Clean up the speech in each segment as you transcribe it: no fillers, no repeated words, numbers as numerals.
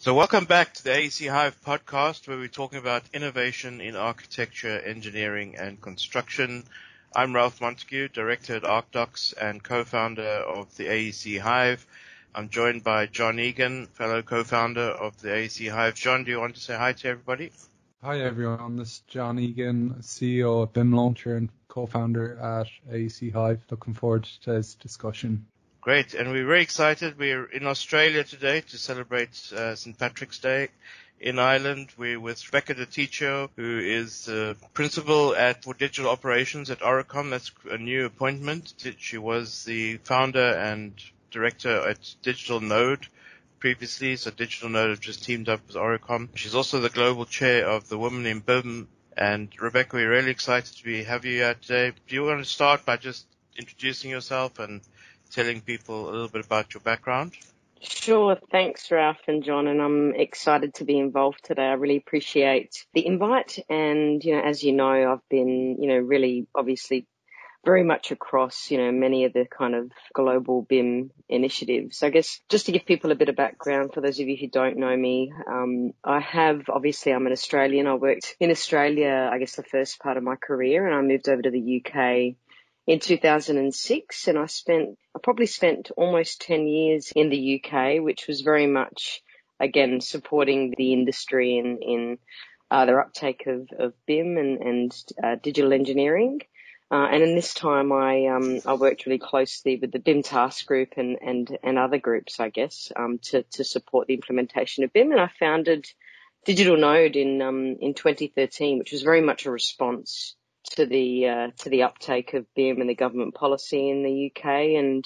So welcome back to the AEC Hive podcast, where we're talking about innovation in architecture, engineering, and construction. I'm Ralph Montague, director at ArcDocs and co-founder of the AEC Hive. I'm joined by John Egan, fellow co-founder of the AEC Hive. John, do you want to say hi to everybody? Hi everyone, this is John Egan, CEO of BIM Launcher and co-founder at AEC Hive. Looking forward to today's discussion. Great, and we're very excited. We're in Australia today to celebrate St. Patrick's Day. In Ireland, we're with Rebecca DiTiccio, who is principal for digital operations at Oricon. That's a new appointment. She was the founder and director at Digital Node previously, so Digital Node have just teamed up with Oricon. She's also the global chair of the Women in BIM. And Rebecca, we're really excited to have you here today. Do you want to start by just introducing yourself and telling people a little bit about your background? Sure. Thanks, Ralph and John. And I'm excited to be involved today. I really appreciate the invite. And, as you know, I've been, really obviously very much across, many of the kind of global BIM initiatives. I guess just to give people a bit of background, for those of you who don't know me, I'm an Australian. I worked in Australia, I guess, the first part of my career, and I moved over to the UK in 2006, and I probably spent almost 10 years in the UK, which was very much, again, supporting the industry in their uptake of BIM and digital engineering. And in this time, I worked really closely with the BIM task group and other groups, I guess, to support the implementation of BIM. And I founded Digital Node in 2013, which was very much a response to the uptake of BIM and the government policy in the UK. And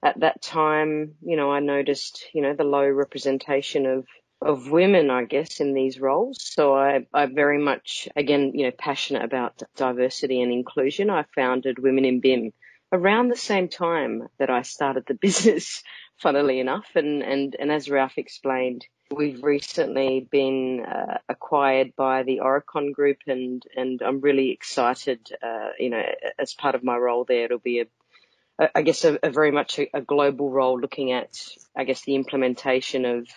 at that time, I noticed, the low representation of women, I guess, in these roles. So I very much, again, passionate about diversity and inclusion. I founded Women in BIM around the same time that I started the business, funnily enough. And as Ralph explained, we've recently been acquired by the Aurecon group, and I'm really excited, as part of my role there. It'll be a very much a global role, looking at, I guess, the implementation of,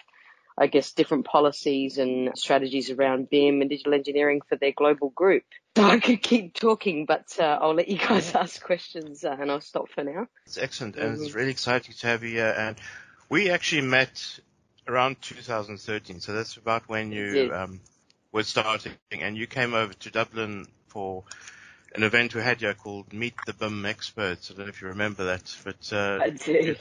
I guess, different policies and strategies around BIM and digital engineering for their global group. So I could keep talking, but I'll let you guys ask questions and I'll stop for now. It's excellent, and it's really exciting to have you here. And we actually met around 2013, so that's about when you were starting, and you came over to Dublin for an event we had here called Meet the BIM Experts. I don't know if you remember that, but I do.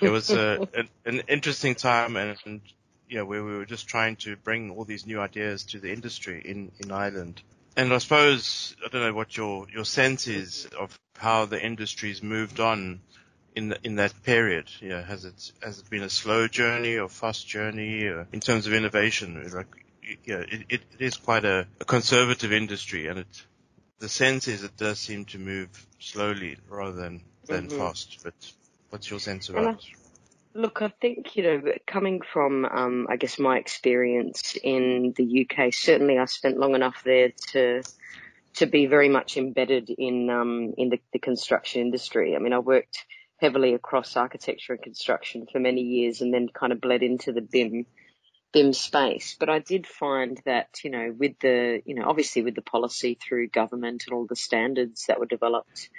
It was an interesting time, and where we were just trying to bring all these new ideas to the industry in Ireland. And I suppose, I don't know what your sense is of how the industry's moved on in that period. Has it been a slow journey or fast journey in terms of innovation? It is quite a conservative industry, and the sense is it does seem to move slowly rather than fast. But what's your sense about it? Look, I think, coming from, I guess, my experience in the UK, certainly I spent long enough there to be very much embedded in the construction industry. I mean, I worked heavily across architecture and construction for many years, and then kind of bled into the BIM space. But I did find that, with obviously with the policy through government and all the standards that were developed,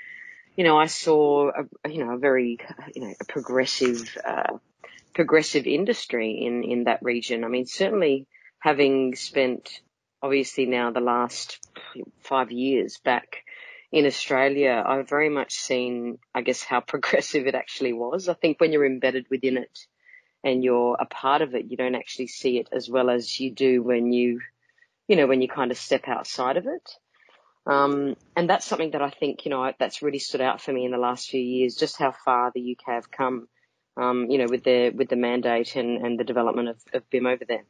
I saw a very, a progressive industry in that region. I mean, certainly having spent obviously now the last 5 years back in Australia, I've very much seen, I guess, how progressive it actually was. I think when you're embedded within it and you're a part of it, you don't actually see it as well as you do when you kind of step outside of it. And that's something that I think, that's really stood out for me in the last few years, just how far the UK have come, with the mandate and the development of BIM over there.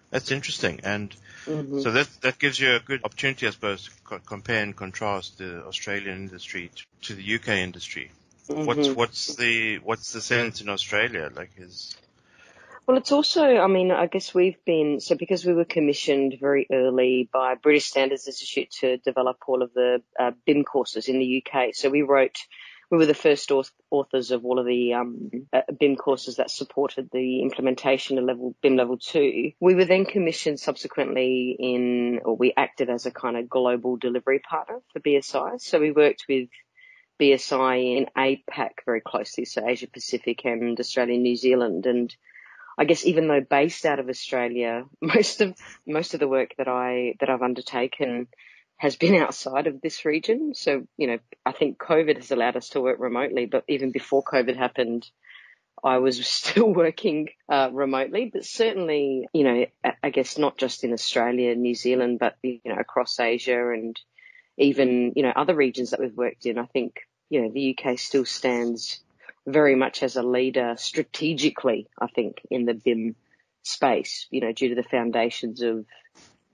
That's interesting. And so that gives you a good opportunity, I suppose, to compare and contrast the Australian industry to the UK industry. What's the sense in Australia? Well, it's also, I mean, I guess because we were commissioned very early by British Standards Institute to develop all of the BIM courses in the UK. So we wrote we were the first authors of all of the BIM courses that supported the implementation of BIM level 2. We were then commissioned subsequently we acted as a kind of global delivery partner for BSI. So we worked with BSI in APAC very closely, so Asia Pacific and Australia and New Zealand. And I guess even though based out of Australia, most of the work that I've undertaken has been outside of this region. So, I think COVID has allowed us to work remotely, but even before COVID happened, I was still working remotely. But certainly, I guess not just in Australia, New Zealand, but, across Asia and even, other regions that we've worked in. I think, the UK still stands very much as a leader strategically, I think, in the BIM space, due to the foundations of,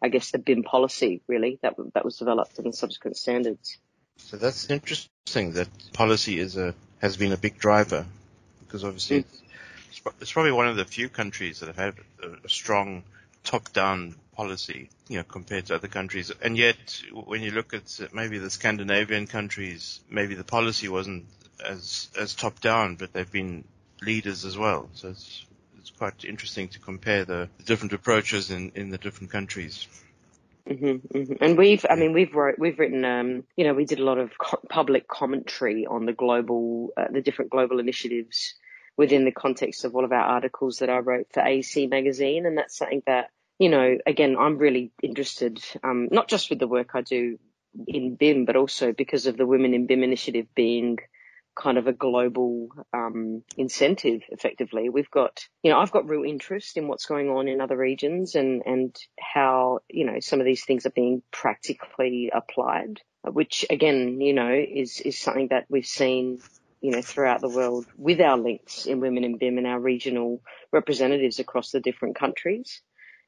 I guess, the BIM policy, really, that was developed and the subsequent standards. So that's interesting that policy has been a big driver, because obviously it's probably one of the few countries that have had a strong top-down policy, compared to other countries. And yet, when you look at maybe the Scandinavian countries, maybe the policy wasn't as top-down, but they've been leaders as well. So it's quite interesting to compare the different approaches in the different countries. Mm-hmm, mm-hmm. And we've written, we did a lot of public commentary on the different global initiatives within the context of all of our articles that I wrote for AEC magazine. And that's something that, again, I'm really interested, not just with the work I do in BIM, but also because of the Women in BIM initiative being kind of a global incentive, effectively. We've got, I've got real interest in what's going on in other regions and how, some of these things are being practically applied, which again, is something that we've seen, throughout the world with our links in Women in BIM and our regional representatives across the different countries,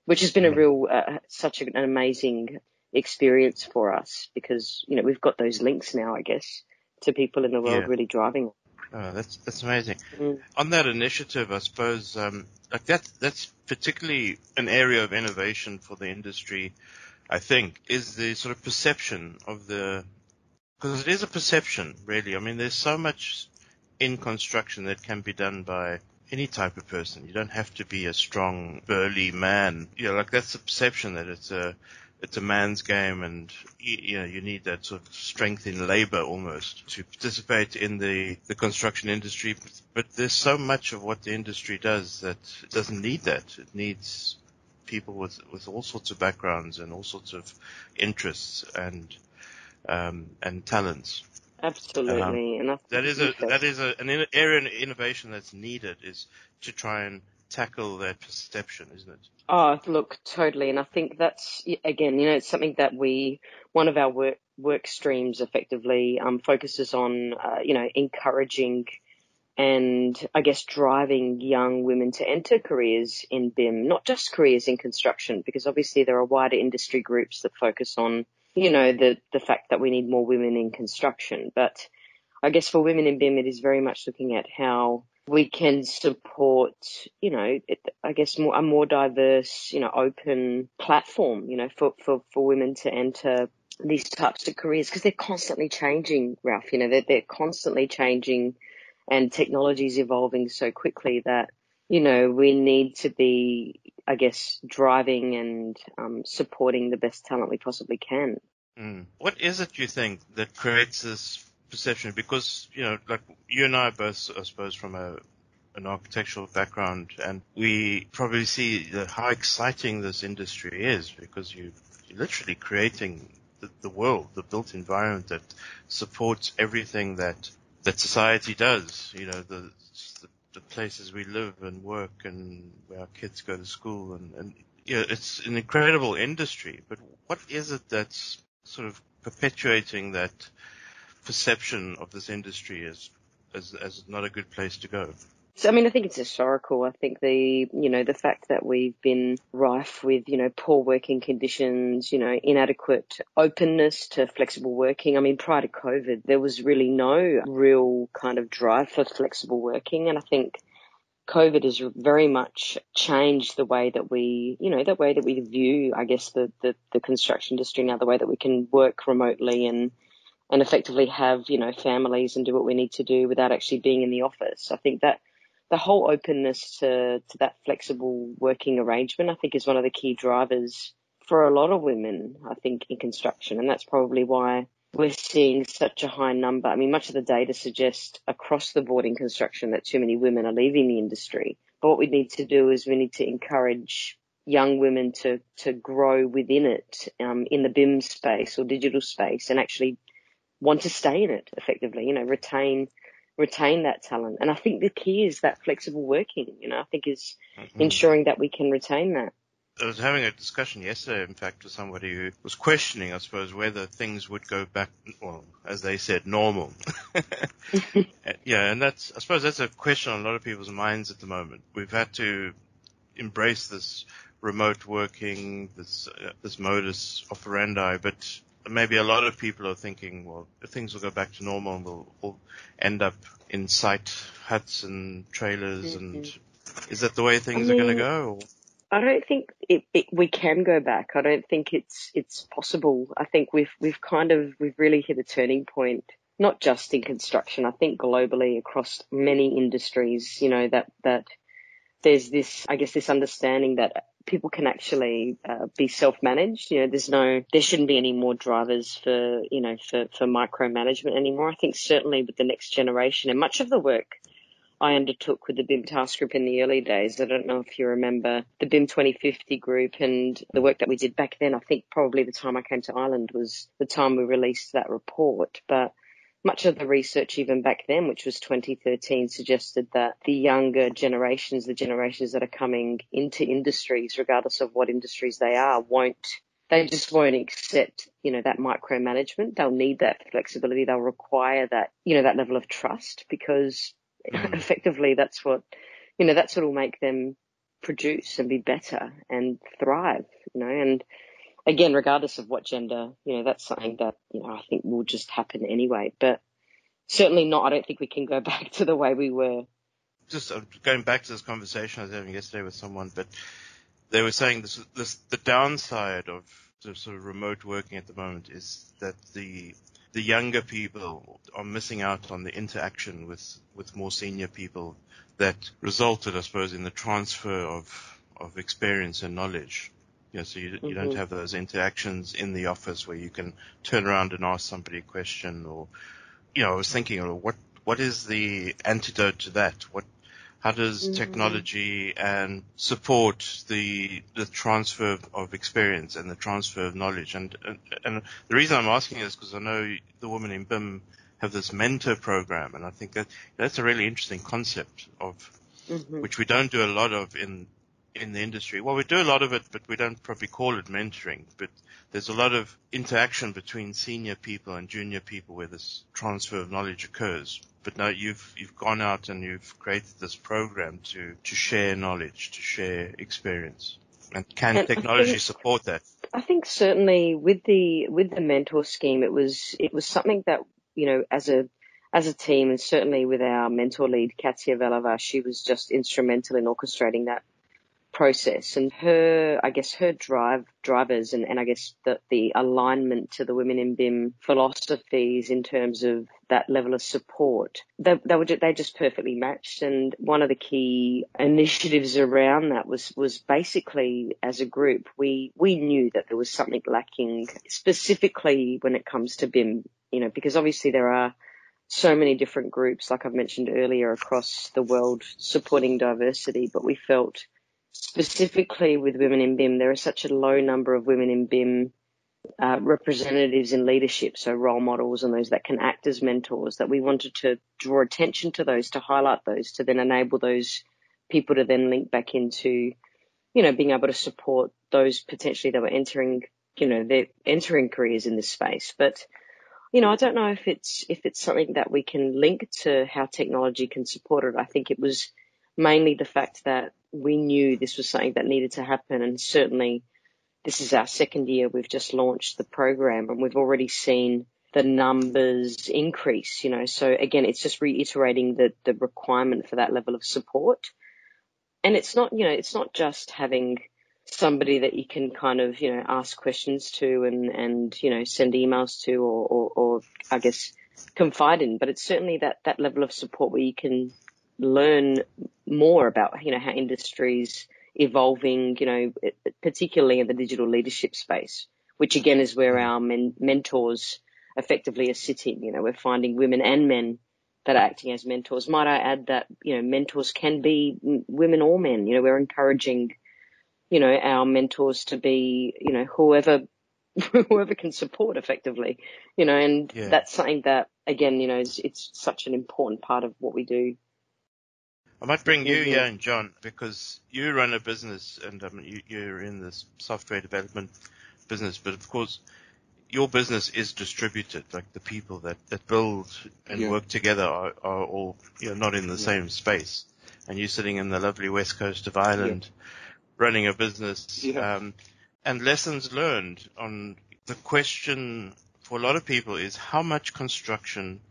which has been a real, such an amazing experience for us because, we've got those links now, I guess, to people in the world really driving. Oh, that's amazing. On that initiative, I suppose, that's particularly an area of innovation for the industry, I think, is the sort of perception of because it is a perception, really. I mean, there's so much in construction that can be done by any type of person. You don't have to be a strong, burly man. That's the perception that it's a man's game, and you need that sort of strength in labor almost to participate in the construction industry. But there's so much of what the industry does that it doesn't need that. It needs people with all sorts of backgrounds and all sorts of interests and talents. Absolutely, and that is an area of innovation that's needed, is to try and tackle that perception, isn't it? Oh, look, totally. And I think that's, again, it's something that one of our work streams effectively focuses on, encouraging and I guess driving young women to enter careers in BIM, not just careers in construction, because obviously there are wider industry groups that focus on, the fact that we need more women in construction. But I guess for Women in BIM, it is very much looking at how we can support, I guess a more diverse, open platform, for women to enter these types of careers, because they're constantly changing, Ralph. They're constantly changing, and technology is evolving so quickly that, we need to be, I guess, driving and supporting the best talent we possibly can. What is it, you think, that creates this perception? Because, like you and I both, I suppose, from an architectural background, and we probably see how exciting this industry is, because you're literally creating the world, the built environment that supports everything that society does, the places we live and work and where our kids go to school, and it's an incredible industry. But what is it that's sort of perpetuating that perception of this industry as not a good place to go? So, I think it's historical. I think the fact that we've been rife with, poor working conditions, inadequate openness to flexible working. Prior to COVID, there was really no real kind of drive for flexible working. And I think COVID has very much changed the way that we view, I guess, the construction industry now, the way that we can work remotely and and effectively have, families and do what we need to do without actually being in the office. I think that the whole openness to that flexible working arrangement, I think, is one of the key drivers for a lot of women, I think, in construction. And that's probably why we're seeing such a high number. I mean, much of the data suggests across the board in construction that too many women are leaving the industry. But what we need to do is we need to encourage young women to grow within it, in the BIM space or digital space, and actually want to stay in it effectively, retain that talent. And I think the key is that flexible working, I think is ensuring that we can retain that. I was having a discussion yesterday, in fact, with somebody who was questioning, I suppose, whether things would go back, well, as they said, normal. Yeah, and I suppose that's a question on a lot of people's minds at the moment. We've had to embrace this remote working, this modus operandi, but maybe a lot of people are thinking, well, things will go back to normal and we'll end up in site huts and trailers. And is that the way things are going to go? Or? I don't think we can go back. I don't think it's possible. I think we've really hit a turning point, not just in construction. I think globally across many industries, that there's this understanding that people can actually be self-managed. There shouldn't be any more drivers for micromanagement anymore. I think certainly with the next generation, and much of the work I undertook with the BIM task group in the early days. I don't know if you remember the BIM 2050 group and the work that we did back then. I think probably the time I came to Ireland was the time we released that report. But much of the research even back then, which was 2013, suggested that the younger generations, the generations that are coming into industries, regardless of what industries they are, they just won't accept, that micromanagement. They'll need that flexibility. They'll require that, that level of trust, because effectively that's what will make them produce and be better and thrive, and again, regardless of what gender, that's something that, I think will just happen anyway, but certainly not. I don't think we can go back to the way we were. Just going back to this conversation I was having yesterday with someone, but they were saying the downside of the sort of remote working at the moment is that the younger people are missing out on the interaction with more senior people that resulted, I suppose, in the transfer of experience and knowledge. So you don't have those interactions in the office where you can turn around and ask somebody a question, or, I was thinking, what is the antidote to that? How does technology and support the transfer of experience and the transfer of knowledge? And the reason I'm asking is because I know the Women in BIM have this mentor program, and I think that's a really interesting concept of which we don't do a lot of in the industry. Well, we do a lot of it, but we don't probably call it mentoring. But there's a lot of interaction between senior people and junior people where this transfer of knowledge occurs. But now you've gone out and you've created this program to share knowledge, to share experience. And can technology support that? I think certainly with the mentor scheme, it was something that, as a team, and certainly with our mentor lead, Katia Velova, she was just instrumental in orchestrating that process, and her drivers and I guess the alignment to the Women in BIM philosophies in terms of that level of support, they just perfectly matched. And one of the key initiatives around that was basically, as a group, we knew that there was something lacking specifically when it comes to BIM, because obviously there are so many different groups, like I've mentioned earlier, across the world supporting diversity, but we felt specifically with Women in BIM, there is such a low number of Women in BIM representatives in leadership, so role models and those that can act as mentors, that we wanted to draw attention to those, to highlight those, to then enable those people to then link back into, being able to support those potentially that were entering careers in this space. But, I don't know if it's something that we can link to how technology can support it. I think it was mainly the fact that we knew this was something that needed to happen, and certainly this is our second year. We've just launched the program and we've already seen the numbers increase, so again, it's just reiterating the requirement for that level of support. And it's not just having somebody that you can kind of, ask questions to and send emails to or I guess confide in. But it's certainly that level of support where you can learn more about, how industry's evolving, particularly in the digital leadership space, which again is where our mentors effectively are sitting. We're finding women and men that are acting as mentors. Might I add that, mentors can be women or men. We're encouraging, our mentors to be, whoever can support effectively, and that's something that, again, it's such an important part of what we do. I might bring you here in, John, because you run a business and you're in this software development business, but of course your business is distributed, like the people that build and work together are all, not in the same space. And you're sitting in the lovely west coast of Ireland running a business, and lessons learned on the question for a lot of people is how much construction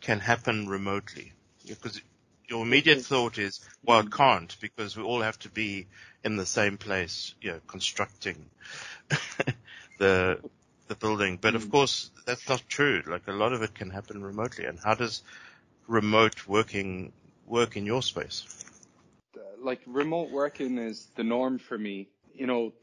can happen remotely? Because your immediate thought is, well, it can't, because we all have to be in the same place, constructing the building. But of course, that's not true. Like a lot of it can happen remotely. And how does remote working work in your space? Like remote working is the norm for me.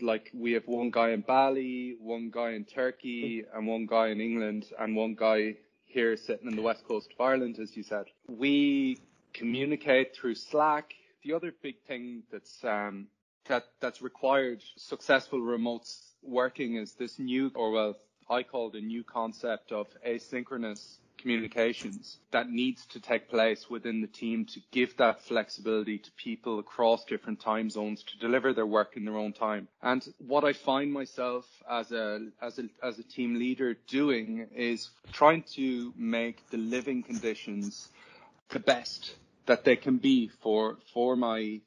Like we have one guy in Bali, one guy in Turkey, and one guy in England, and one guy here sitting in the west coast of Ireland, as you said. We communicate through Slack. The other big thing that's required successful remote working is this new, I call the new concept of asynchronous communications that needs to take place within the team to give that flexibility to people across different time zones to deliver their work in their own time. And what I find myself as a team leader doing is trying to make the living conditions the best that they can be for my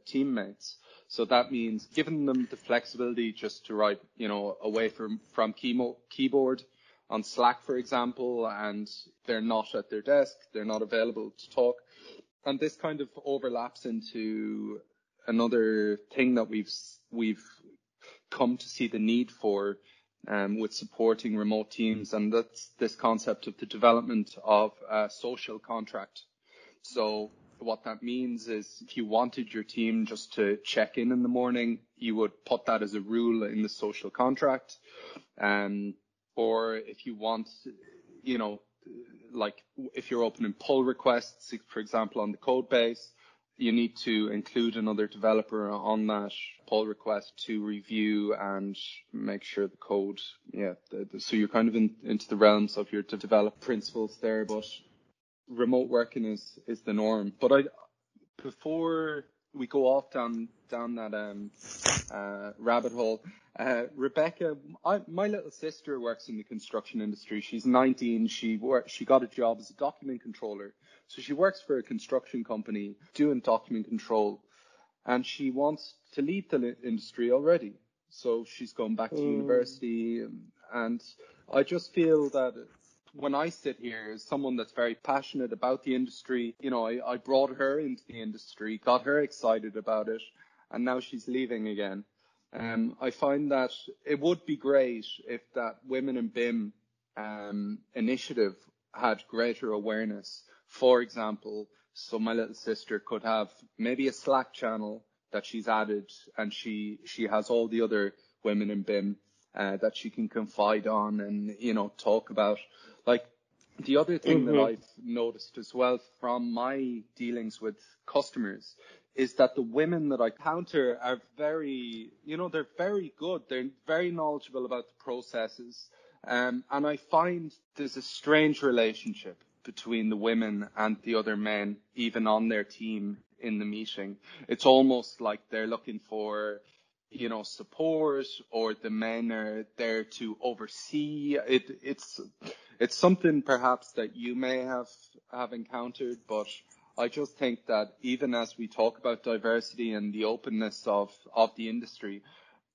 teammates. So that means giving them the flexibility just to write, away from keyboard on Slack, for example, and they're not at their desk, they're not available to talk. And this kind of overlaps into another thing that we've come to see the need for with supporting remote teams, and that's this concept of the development of a social contract. So what that means is if you wanted your team just to check in the morning, you would put that as a rule in the social contract. Or if you want, like if you're opening pull requests, for example, on the code base, you need to include another developer on that pull request to review and make sure the code, so you're kind of into the realms of your develop principles there, but remote working is the norm. But before we go off down that rabbit hole, Rebecca, my little sister works in the construction industry. She's 19. She got a job as a document controller. So she works for a construction company doing document control, and she wants to leave the industry already. So she's gone back to university, and I just feel that when I sit here as someone that's very passionate about the industry, I brought her into the industry, got her excited about it, and now she's leaving again. I find that it would be great if that Women in BIM initiative had greater awareness. For example, so my little sister could have maybe a Slack channel that she's added, and she has all the other women in BIM that she can confide on and, talk about. Like the other thing that I've noticed as well from my dealings with customers is that the women that I encounter are very, they're very good. They're very knowledgeable about the processes. And I find there's a strange relationship between the women and the other men, even on their team in the meeting. It's almost like they're looking for, support, or the men are there to oversee. It's something perhaps that you may have encountered, but I just think that even as we talk about diversity and the openness of the industry,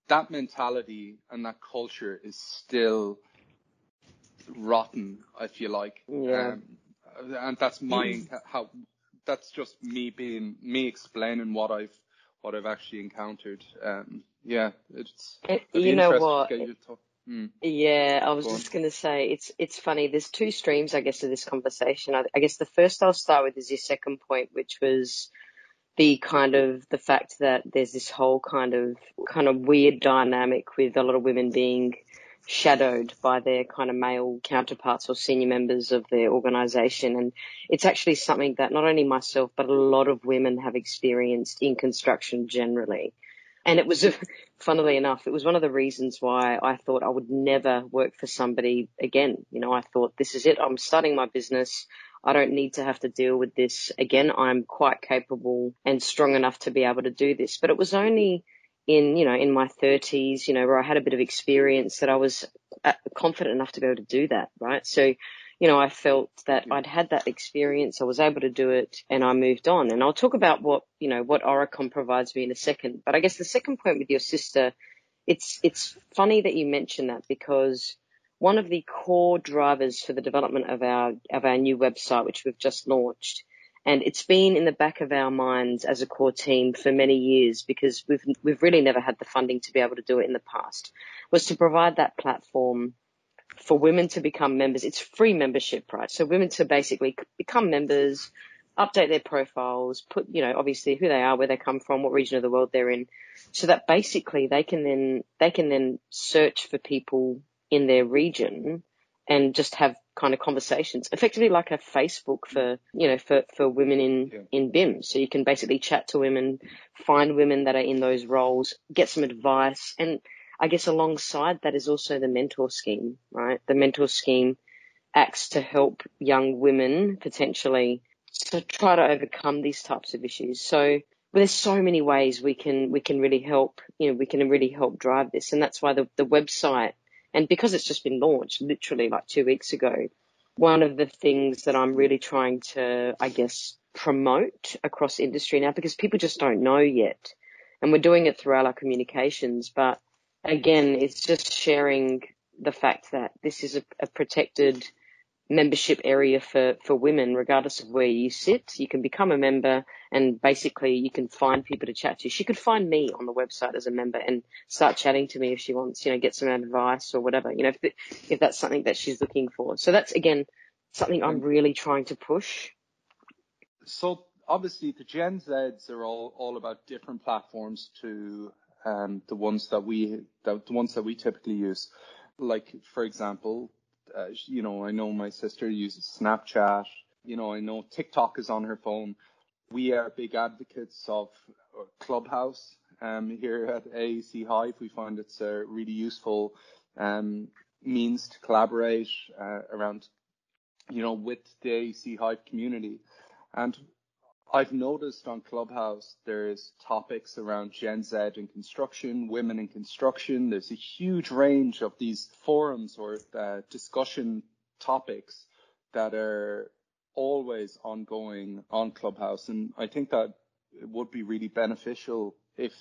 that mentality and that culture is still rotten, I feel like. Yeah. And that's that's just me explaining what I've actually encountered. Yeah, it's. You know what? To get your thought. Yeah, I was just going to say, it's funny. There's two streams, I guess, to this conversation. I guess the first I'll start with is your second point, which was the fact that there's this whole kind of weird dynamic with a lot of women being shadowed by their kind of male counterparts or senior members of their organization. And it's actually something that not only myself, but a lot of women have experienced in construction generally. And it was, funnily enough, it was one of the reasons why I thought I would never work for somebody again. You know, I thought, this is it. I'm starting my business. I don't need to have to deal with this again. I'm quite capable and strong enough to be able to do this. But it was only in my 30s, where I had a bit of experience that I was confident enough to be able to do that, right? So, I felt that I'd had that experience. I was able to do it and I moved on. And I'll talk about what Oricon provides me in a second. But I guess the second point with your sister, it's funny that you mention that, because one of the core drivers for the development of our new website, which we've just launched, and it's been in the back of our minds as a core team for many years, because we've really never had the funding to be able to do it in the past, was to provide that platform for women to become members. It's free membership, right? So women to basically become members, update their profiles, put, obviously who they are, where they come from, what region of the world they're in, so that basically they can then search for people in their region and just have kind of conversations, effectively like a Facebook for women in BIM. So you can basically chat to women, find women that are in those roles, get some advice. And I guess alongside that is also the mentor scheme, right? The mentor scheme acts to help young women potentially to try to overcome these types of issues. So there's so many ways we can really help, we can really help drive this. And that's why the website, and because it's just been launched literally like 2 weeks ago, one of the things that I'm really trying to, I guess, promote across industry now, because people just don't know yet. And we're doing it throughout our communications. But again, it's just sharing the fact that this is a protected membership area for women, regardless of where you sit. You can become a member and basically you can find people to chat to. She could find me on the website as a member and start chatting to me if she wants, get some advice or whatever, if that's something that she's looking for. So that's, again, something I'm really trying to push. So obviously the Gen Zs are all about different platforms to the ones that we typically use. Like, for example, I know my sister uses Snapchat. I know TikTok is on her phone. We are big advocates of Clubhouse here at AEC Hive. We find it's a really useful means to collaborate around, with the AEC Hive community. And I've noticed on Clubhouse there's topics around Gen Z in construction, women in construction. There's a huge range of these forums or discussion topics that are always ongoing on Clubhouse. And I think that it would be really beneficial if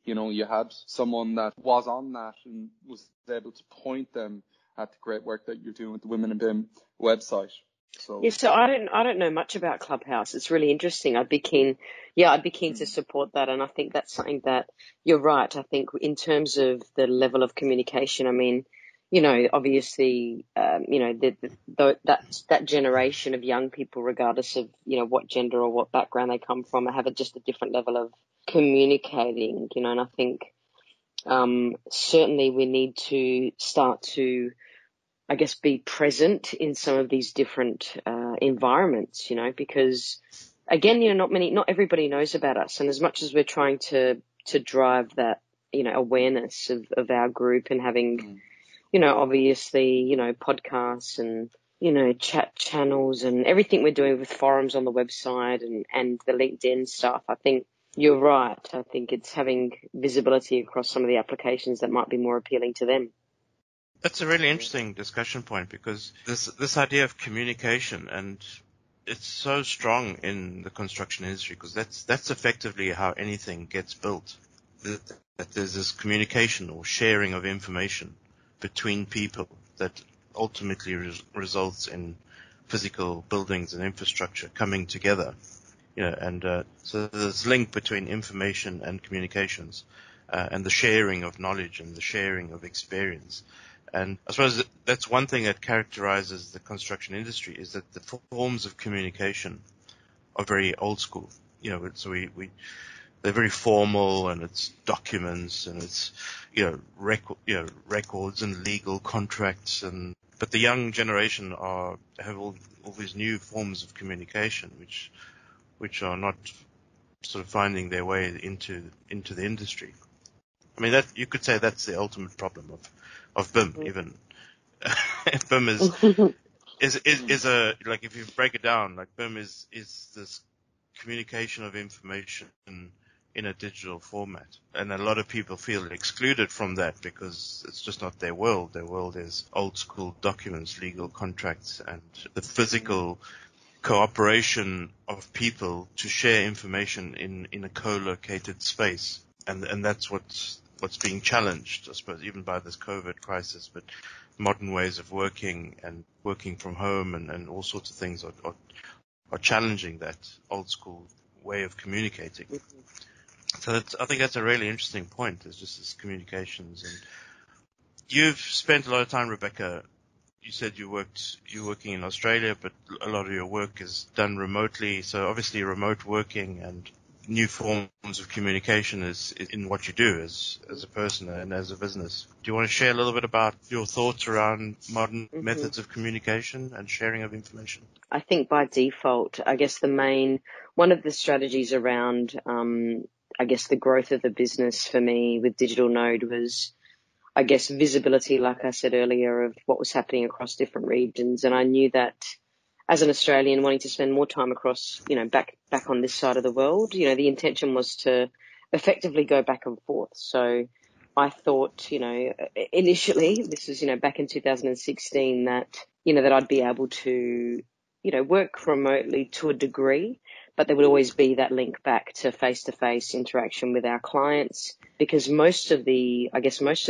you had someone that was on that and was able to point them at the great work that you're doing with the Women in BIM website. So I don't know much about Clubhouse. It's really interesting. I'd be keen to support that. And I think that's something that you're right. I think in terms of the level of communication, I mean, obviously, that generation of young people, regardless of, what gender or what background they come from, have just a different level of communicating, and I think, certainly we need to start to, I guess, be present in some of these different environments, because again, not everybody knows about us. And as much as we're trying to drive that, awareness of our group and having, obviously, podcasts and, chat channels and everything we're doing with forums on the website and the LinkedIn stuff, I think you're right. I think it's having visibility across some of the applications that might be more appealing to them. That's a really interesting discussion point, because this idea of communication, and it's so strong in the construction industry, because that's effectively how anything gets built. That there's this communication or sharing of information between people that ultimately results in physical buildings and infrastructure coming together. So there's link between information and communications. and the sharing of knowledge and the sharing of experience. And I suppose that's one thing that characterizes the construction industry, is that the forms of communication are very old school. So they're very formal, and it's documents, and it's, records and legal contracts, but the young generation have all these new forms of communication, which are not sort of finding their way into the industry. I mean, that you could say that's the ultimate problem of BIM. Even BIM is like, if you break it down, like BIM is this communication of information in a digital format, and a lot of people feel excluded from that because it's just not their world. Their world is old school documents, legal contracts, and the physical cooperation of people to share information in a co-located space, and that's what's being challenged, I suppose, even by this COVID crisis. But modern ways of working and working from home and all sorts of things are challenging that old school way of communicating. So I think that's a really interesting point, is just this communications. And you've spent a lot of time, Rebecca. You said you're working in Australia, but a lot of your work is done remotely. So obviously remote working and new forms of communication is in what you do as a person and as a business. Do you want to share a little bit about your thoughts around modern methods of communication and sharing of information? I think by default, I guess one of the strategies around, the growth of the business for me with Digital Node was, I guess, visibility, like I said earlier, of what was happening across different regions. And I knew that as an Australian wanting to spend more time across, back on this side of the world, the intention was to effectively go back and forth. So I thought, initially, this was, back in 2016, that I'd be able to, work remotely to a degree, but there would always be that link back to face-to-face interaction with our clients, because most of the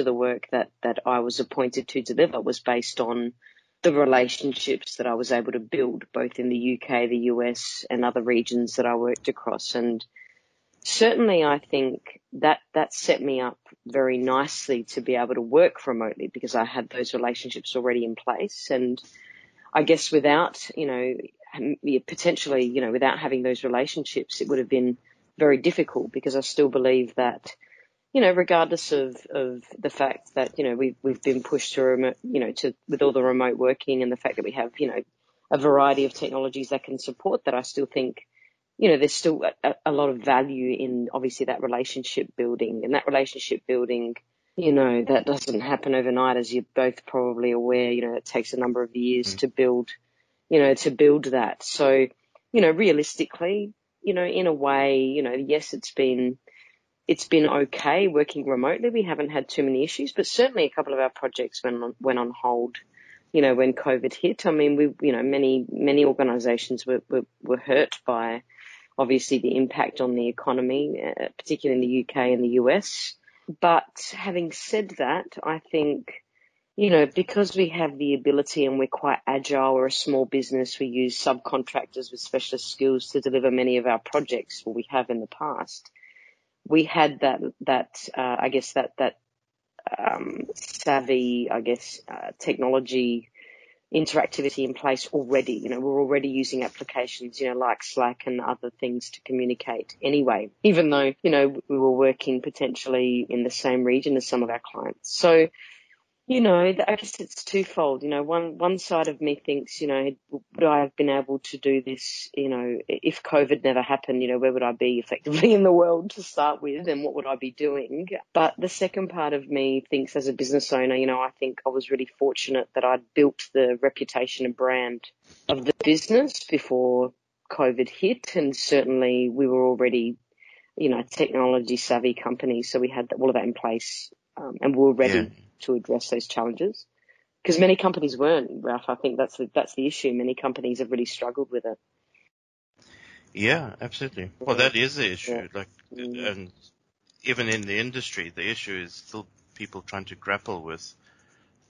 work that I was appointed to deliver was based on the relationships that I was able to build both in the UK, the US, and other regions that I worked across. And certainly I think that set me up very nicely to be able to work remotely, because I had those relationships already in place. And I guess without, potentially, without having those relationships, it would have been very difficult, because I still believe that, regardless of the fact that, we've been pushed to remote, with all the remote working and the fact that we have, a variety of technologies that can support that, I still think, there's still a lot of value in obviously that relationship building, and that relationship building, that doesn't happen overnight, as you're both probably aware. It takes a number of years to build that. So, realistically, in a way, yes, it's been okay working remotely. We haven't had too many issues, but certainly a couple of our projects went on hold, when COVID hit. I mean, many organizations were hurt by obviously the impact on the economy, particularly in the UK and the US. But having said that, I think, because we have the ability and we're quite agile, we're a small business, we use subcontractors with specialist skills to deliver many of our projects, or we have in the past. We had that savvy, technology interactivity in place already. We're already using applications, like Slack and other things to communicate anyway, even though, we were working potentially in the same region as some of our clients. So, I guess it's twofold. One side of me thinks, would I have been able to do this, if COVID never happened, where would I be effectively in the world to start with, and what would I be doing? But the second part of me thinks, as a business owner, I think I was really fortunate that I'd built the reputation and brand of the business before COVID hit. And certainly we were already, technology savvy company. So we had all of that in place, and we were ready to address those challenges, because many companies weren't, Ralph. I think that's the issue. Many companies have really struggled with it. Yeah, absolutely. Well, that is the issue. And even in the industry, the issue is still people trying to grapple with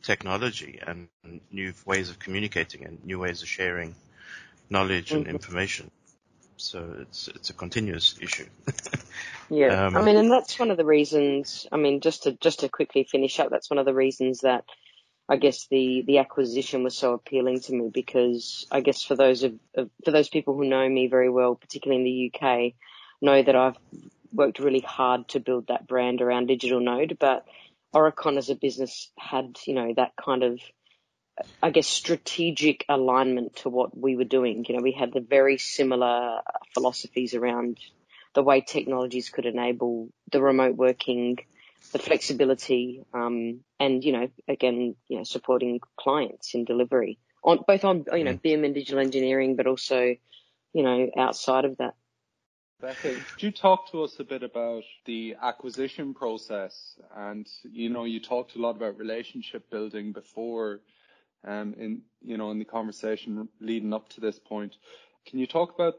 technology and new ways of communicating and new ways of sharing knowledge and information. So it's a continuous issue. Yeah. I mean, and that's one of the reasons, I mean, just to quickly finish up, that's one of the reasons that I guess the acquisition was so appealing to me, because I guess for those people who know me very well, particularly in the UK, know that I've worked really hard to build that brand around Digital Node, but Oricon as a business had, that kind of, I guess, strategic alignment to what we were doing. We had the very similar philosophies around the way technologies could enable the remote working, the flexibility, and, again, supporting clients in delivery on both on, BIM and digital engineering, but also, outside of that. Becca, could you talk to us a bit about the acquisition process? And, you talked a lot about relationship building before, in the conversation leading up to this point. Can you talk about,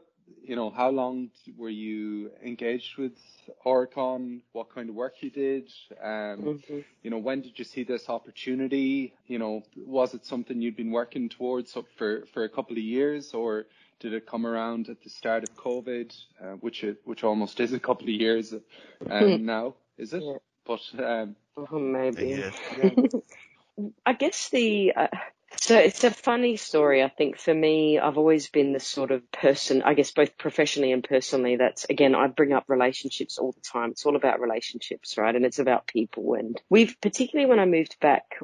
how long were you engaged with Aurecon? What kind of work you did? When did you see this opportunity? Was it something you'd been working towards for a couple of years, or did it come around at the start of COVID, which almost is a couple of years now, is it? Yeah. But maybe. Yeah. I guess so it's a funny story. I think for me, I've always been the sort of person, I guess both professionally and personally, that's, again, I bring up relationships all the time. It's all about relationships, right? And it's about people. And particularly when I moved back,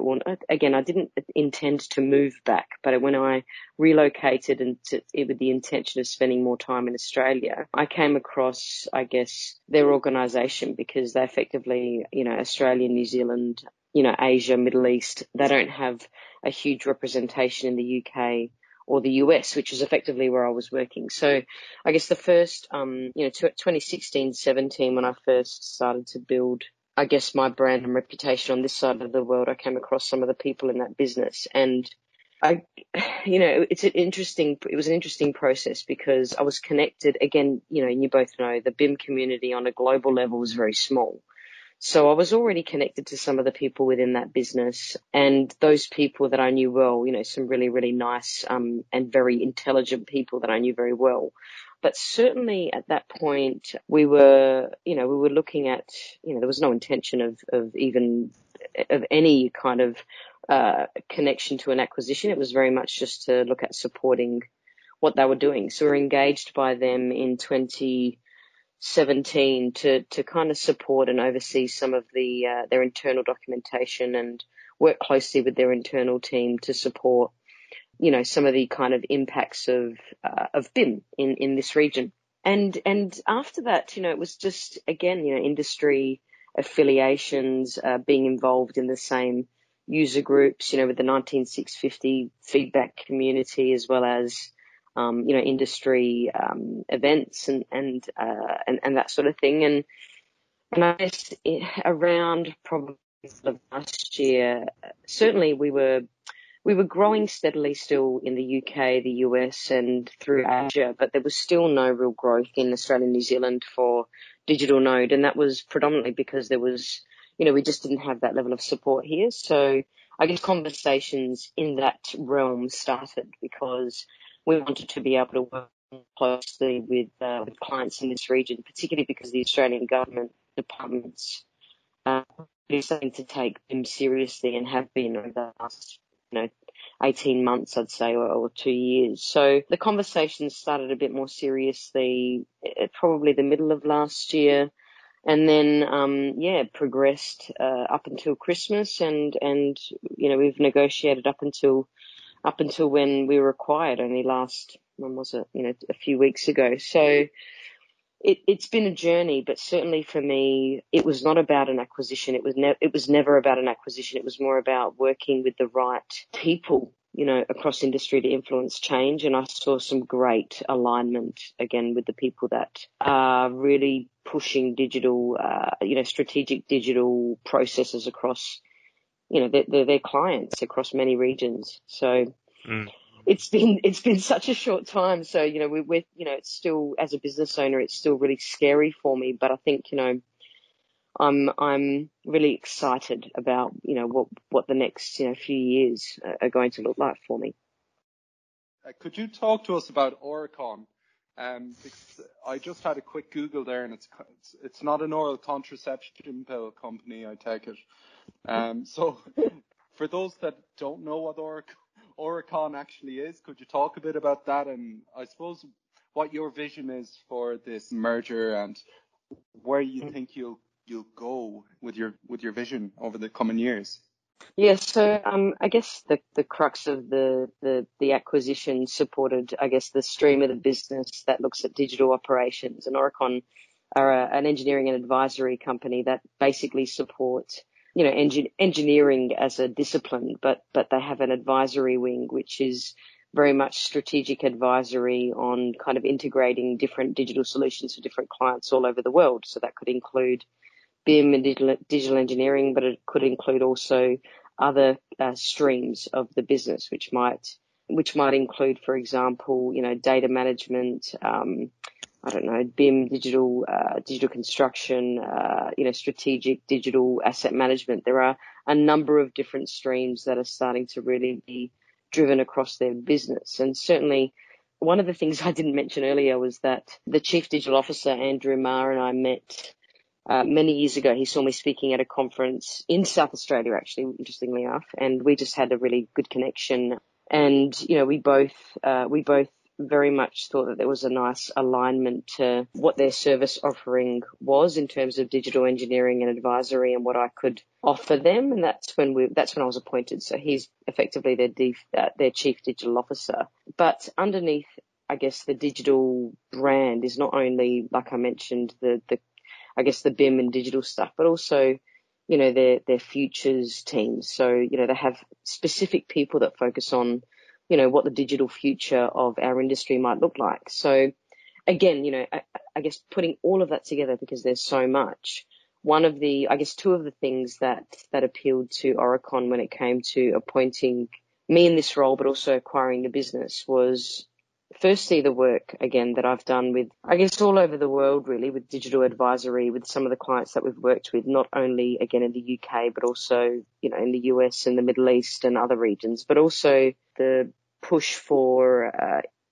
again, I didn't intend to move back, but when I relocated with the intention of spending more time in Australia, I came across, I guess, their organisation, because they effectively, Australia, New Zealand, Asia, Middle East, they don't have a huge representation in the UK or the US, which is effectively where I was working. So I guess the first, 2016, 17, when I first started to build, I guess, my brand and reputation on this side of the world, I came across some of the people in that business. And it was an interesting process, because I was connected, again, and you both know the BIM community on a global level is very small. So I was already connected to some of the people within that business, and those people that I knew well, some really, really nice and very intelligent people that I knew very well. But certainly at that point, we were looking at, there was no intention of any kind of connection to an acquisition. It was very much just to look at supporting what they were doing. So we're engaged by them in 2017 to kind of support and oversee some of their internal documentation, and work closely with their internal team to support, some of the kind of impacts of BIM in this region. And after that, it was just, again, industry affiliations, being involved in the same user groups, with the 19650 feedback community, as well as industry events and that sort of thing. And I guess around probably last year, certainly we were growing steadily still in the UK, the US, and through Asia, but there was still no real growth in Australia and New Zealand for Digital Node, and that was predominantly because there was, we just didn't have that level of support here. So I guess conversations in that realm started, because we wanted to be able to work closely with clients in this region, particularly because the Australian government departments are starting to take them seriously, and have been over the last 18 months, I'd say, or 2 years. So the conversations started a bit more seriously at probably the middle of last year, and then progressed up until Christmas, and we've negotiated up until when we were acquired, only when was it? A few weeks ago. So it's been a journey, but certainly for me, it was not about an acquisition. It was never about an acquisition. It was more about working with the right people, across industry to influence change. And I saw some great alignment, again, with the people that are really pushing digital, strategic digital processes across, their clients across many regions. So it's been such a short time. So, we're it's still, as a business owner, it's still really scary for me, but I think, I'm really excited about, what the next, few years are going to look like for me. Could you talk to us about Oricon? Because I just had a quick Google there, and it's not an oral contraception pill company, I take it. So for those that don't know what Oricon actually is, could you talk a bit about that, and I suppose what your vision is for this merger and where you think you'll go with your vision over the coming years? Yes, so I guess the crux of the acquisition supported, I guess, the stream of the business that looks at digital operations. And Oricon are an engineering and advisory company that basically supports, engineering as a discipline, but they have an advisory wing, which is very much strategic advisory on kind of integrating different digital solutions for different clients all over the world. So that could include BIM and digital engineering, but it could include also other streams of the business, which might include, for example, data management, BIM, digital construction, strategic digital asset management. There are a number of different streams that are starting to really be driven across their business. And certainly one of the things I didn't mention earlier was that the Chief Digital Officer, Andrew Marr, and I met many years ago. He saw me speaking at a conference in South Australia, actually, interestingly enough, and we just had a really good connection. And, we both very much thought that there was a nice alignment to what their service offering was in terms of digital engineering and advisory and what I could offer them. And that's when I was appointed. So he's effectively their Chief Digital Officer. But underneath, I guess, the digital brand is not only, like I mentioned, the BIM and digital stuff, but also, their futures teams. So, they have specific people that focus on, what the digital future of our industry might look like. So again, I guess putting all of that together, because there's so much, two of the things that appealed to Oricon when it came to appointing me in this role, but also acquiring the business, was firstly the work, again, that I've done with, I guess, all over the world, really, with digital advisory, with some of the clients that we've worked with, not only, again, in the UK, but also, in the US and the Middle East and other regions, but also the push for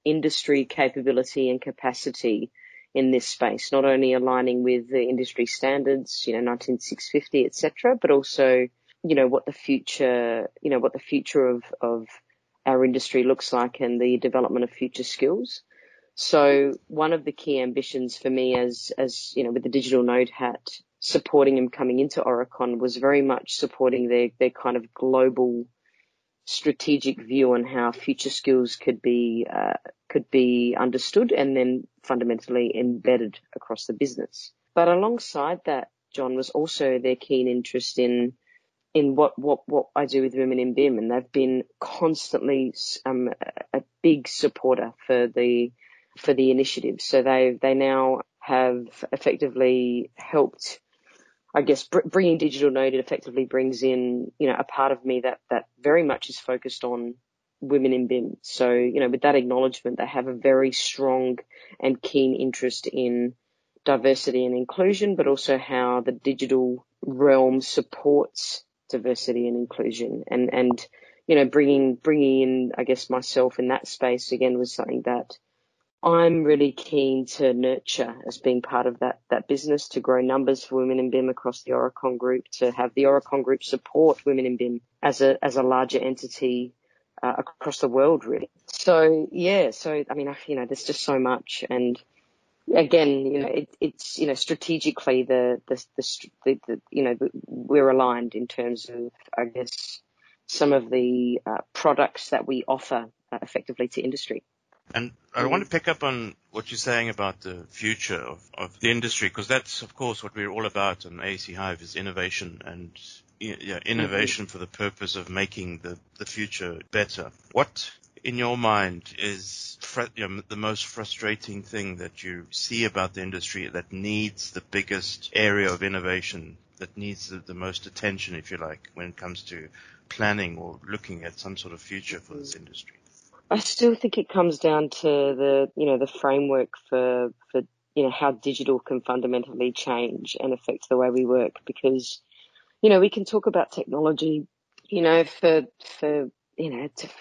industry capability and capacity in this space, not only aligning with the industry standards, 19650, etc., but also, what the future of our industry looks like and the development of future skills. So one of the key ambitions for me as with the digital node hat, supporting him coming into Oricon, was very much supporting their kind of global strategic view on how future skills could be understood and then fundamentally embedded across the business. But alongside that, John, was also their keen interest in what I do with Women in BIM, and they've been constantly a big supporter for the initiative. So they now have effectively helped, I guess, bringing Digital Node. It effectively brings in, a part of me that very much is focused on women in BIM. So, with that acknowledgement, they have a very strong and keen interest in diversity and inclusion, but also how the digital realm supports diversity and inclusion, and bringing in, I guess, myself in that space again was something that I'm really keen to nurture as being part of that business, to grow numbers for women in BIM across the Aurecon group, to have the Aurecon group support women in BIM as a larger entity across the world, really. So I mean, there's just so much, and again, it's strategically we're aligned in terms of, I guess, some of the products that we offer effectively to industry. And I want to pick up on what you're saying about the future of the industry, because that's, of course, what we're all about on AC Hive, is innovation, and innovation for the purpose of making the future better. What, in your mind, is the most frustrating thing that you see about the industry that needs the biggest area of innovation, that needs the most attention, if you like, when it comes to planning or looking at some sort of future for this industry? I still think it comes down to the framework for how digital can fundamentally change and affect the way we work, because we can talk about technology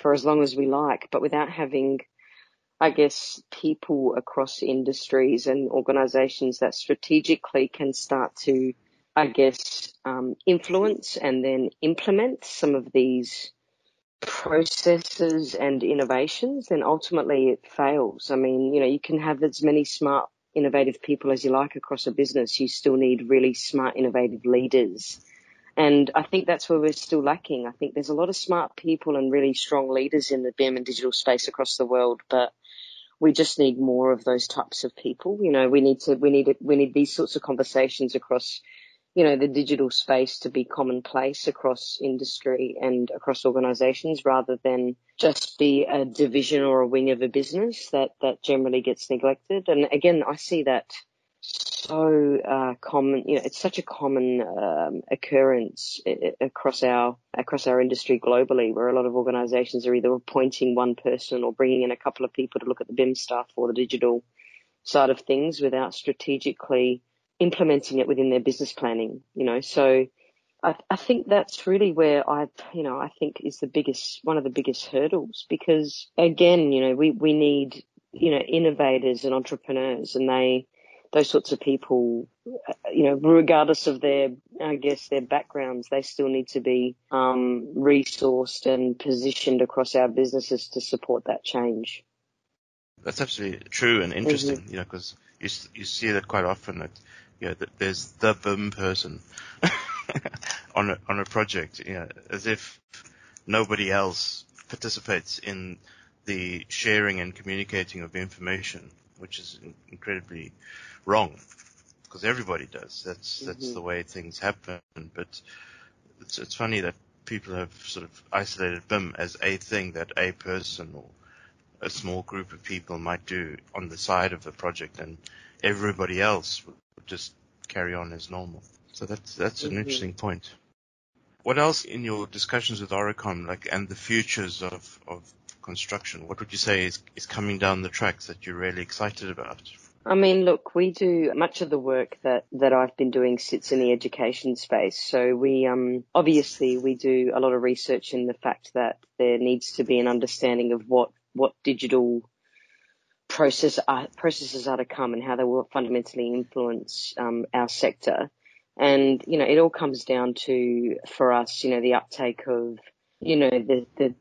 for as long as we like, but without having, I guess, people across industries and organizations that strategically can start to, I guess, influence and then implement some of these processes and innovations, then ultimately it fails. I mean, you can have as many smart, innovative people as you like across a business. You still need really smart, innovative leaders. And I think that's where we're still lacking. I think there's a lot of smart people and really strong leaders in the BIM and digital space across the world, but we just need more of those types of people. We need these sorts of conversations across, the digital space to be commonplace across industry and across organizations, rather than just be a division or a wing of a business that generally gets neglected. And again, I see that so common. It's such a common occurrence across our industry globally, where a lot of organizations are either appointing one person or bringing in a couple of people to look at the BIM stuff or the digital side of things without strategically implementing it within their business planning. So I think that's really where I think is one of the biggest hurdles, because again, we need, innovators and entrepreneurs, and those sorts of people, regardless of their backgrounds, they still need to be resourced and positioned across our businesses to support that change. That's absolutely true and interesting, because you see that quite often that, that there's the BIM person on a project, as if nobody else participates in the sharing and communicating of information, which is incredibly wrong, because everybody does. That's the way things happen. But it's funny that people have sort of isolated BIM as a thing that a person or a small group of people might do on the side of the project, and everybody else would just carry on as normal. So that's an interesting point. What else in your discussions with Oricon, and the futures of construction, what would you say is coming down the tracks that you're really excited about? I mean, look, we do much of the work that I've been doing sits in the education space. So we obviously we do a lot of research in the fact that there needs to be an understanding of what digital processes are to come and how they will fundamentally influence our sector. And it all comes down to, for us, the uptake of the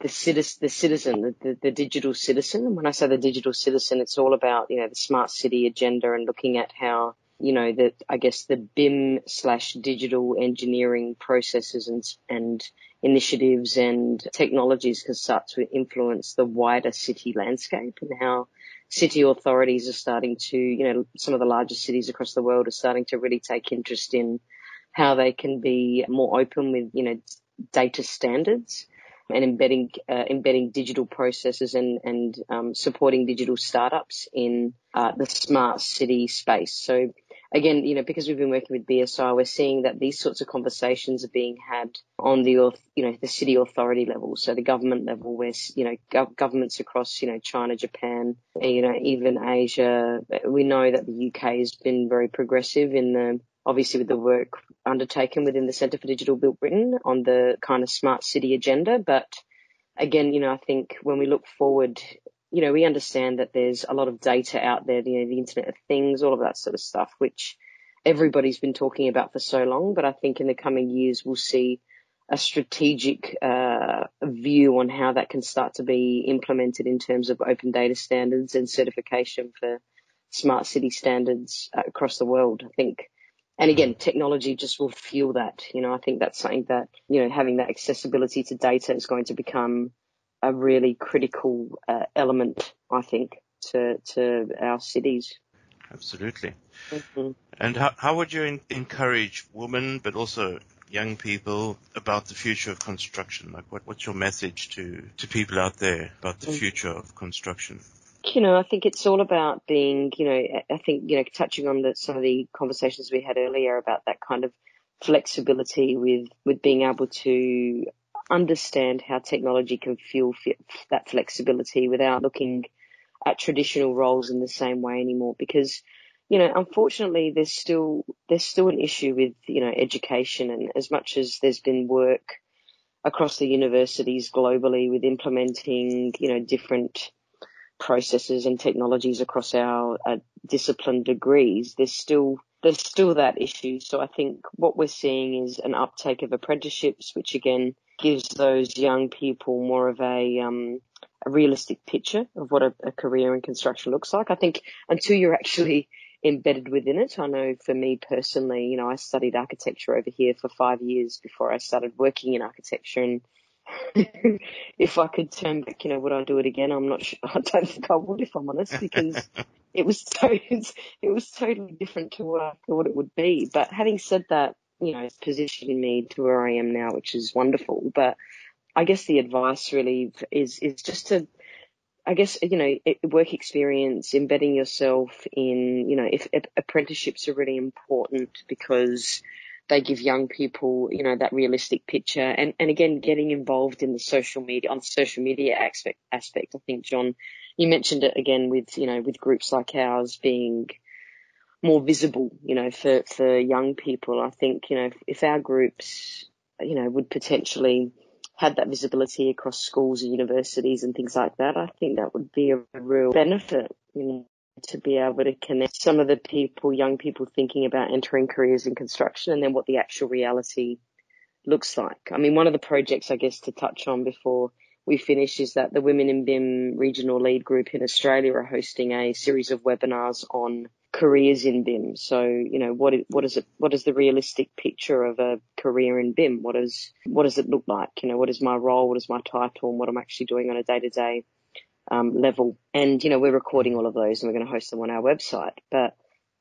citizen, the digital citizen. And when I say the digital citizen, it's all about, the smart city agenda and looking at how, the BIM/digital engineering processes and initiatives and technologies can start to influence the wider city landscape, and how city authorities are starting to, some of the largest cities across the world are starting to really take interest in how they can be more open with, data standards, and embedding digital processes and supporting digital startups in the smart city space. So again, because we've been working with BSI, we're seeing that these sorts of conversations are being had on the city authority level, so the government level, where governments across China, Japan, even Asia. We know that the UK has been very progressive obviously with the work undertaken within the Centre for Digital Built Britain on the kind of smart city agenda. But again, I think when we look forward, we understand that there's a lot of data out there, the Internet of Things, all of that sort of stuff, which everybody's been talking about for so long. But I think in the coming years, we'll see a strategic view on how that can start to be implemented in terms of open data standards and certification for smart city standards across the world, I think. And again, technology just will fuel that. I think that's something that, having that accessibility to data is going to become a really critical element, I think, to our cities. Absolutely. Mm-hmm. And how would you encourage women, but also young people, about the future of construction? What's your message to people out there about the future of construction? I think it's all about being, I think, touching on some of the conversations we had earlier about that kind of flexibility with being able to understand how technology can fuel that flexibility without looking at traditional roles in the same way anymore. Because, unfortunately, there's still an issue with, education. And as much as there's been work across the universities globally with implementing, different processes and technologies across our discipline degrees, there's still that issue. So I think what we're seeing is an uptake of apprenticeships, which again gives those young people more of a realistic picture of what a career in construction looks like. I think until you're actually embedded within it, I know for me personally, I studied architecture over here for 5 years before I started working in architecture, and if I could turn back, would I do it again? I'm not sure. I don't think I would, if I'm honest, because it was totally different to what I thought it would be. But having said that, it's positioned me to where I am now, which is wonderful. But I guess the advice really is just to, work experience, embedding yourself in, if apprenticeships are really important because they give young people, that realistic picture. And again, getting involved in the social media aspect. I think, John, you mentioned it again with groups like ours being more visible, for young people. I think, if our groups, would potentially have that visibility across schools and universities and things like that, I think that would be a real benefit, to be able to connect some of the young people thinking about entering careers in construction and then what the actual reality looks like. I mean, one of the projects, I guess, to touch on before we finish is that the Women in BIM regional lead group in Australia are hosting a series of webinars on careers in BIM. So, what is the realistic picture of a career in BIM? What does it look like? What is my role? What is my title? And what I'm actually doing on a day-to-day level. And, we're recording all of those and we're going to host them on our website. But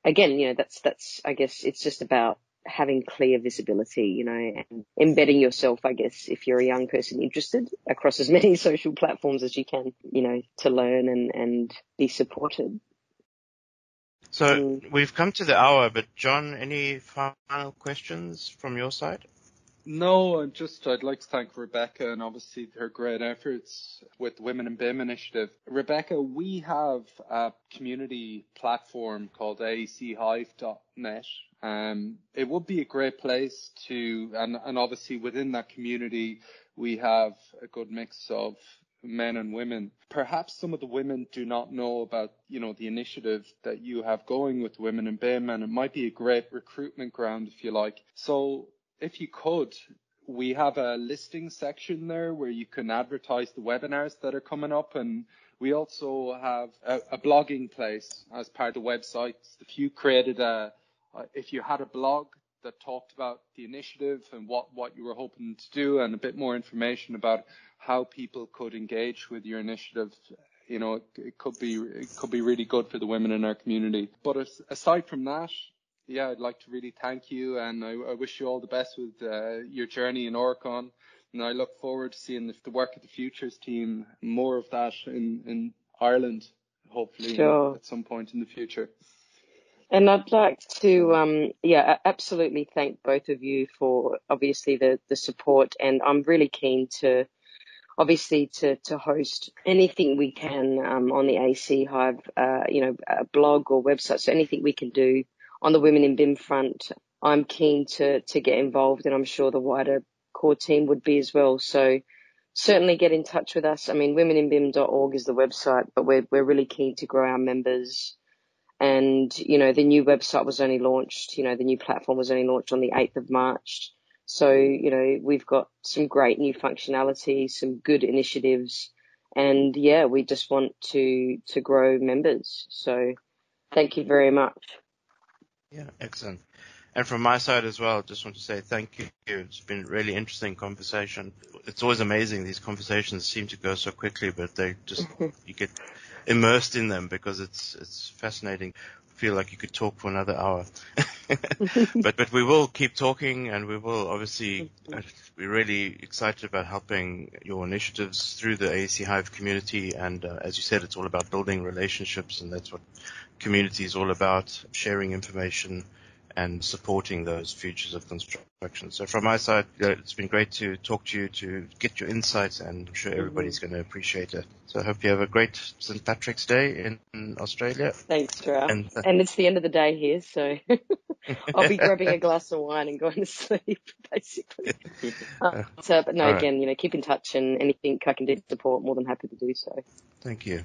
again, that's, I guess it's just about having clear visibility, and embedding yourself, I guess, if you're a young person interested across as many social platforms as you can, to learn and be supported. So we've come to the hour, but John, any final questions from your side? No, I'd like to thank Rebecca and obviously her great efforts with the Women in BIM initiative. Rebecca, we have a community platform called AEChive.net. It would be a great place to, and obviously within that community, we have a good mix of men and women. Perhaps some of the women do not know about, the initiative that you have going with Women in BIM, and it might be a great recruitment ground, if you like. So if you could, we have a listing section there where you can advertise the webinars that are coming up, and we also have a blogging place as part of the website. If you if you had a blog that talked about the initiative and what you were hoping to do, and a bit more information about how people could engage with your initiative, it could be really good for the women in our community. But aside from that, yeah, I'd like to really thank you, and I wish you all the best with your journey in Oricon. And I look forward to seeing the work of the Futures team, more of that in Ireland, hopefully, sure, at some point in the future. And I'd like to, absolutely thank both of you for obviously the support. And I'm really keen to host anything we can on the AC Hive, a blog or website. So anything we can do on the Women in BIM front, I'm keen to get involved, and I'm sure the wider core team would be as well. So certainly get in touch with us. I mean, womeninbim.org is the website, but we're really keen to grow our members. And, the new website was only launched, the new platform was only launched on the 8th of March. So, we've got some great new functionality, some good initiatives, and we just want to grow members. So thank you very much. Yeah, excellent. And from my side as well, just want to say thank you. It's been a really interesting conversation. It's always amazing. These conversations seem to go so quickly, but they just, you get immersed in them because it's fascinating. I feel like you could talk for another hour. But we will keep talking, and we will obviously, we're really excited about helping your initiatives through the AEC Hive community. And as you said, it's all about building relationships, and that's what community is all about, sharing information and supporting those futures of construction. So from my side, it's been great to talk to you, to get your insights, and I'm sure everybody's going to appreciate it. So I hope you have a great St. Patrick's Day in Australia. Thanks, Ralph. And it's the end of the day here, so I'll be grabbing a glass of wine and going to sleep, basically. But no, again, keep in touch, and anything I can do to support, more than happy to do so. Thank you.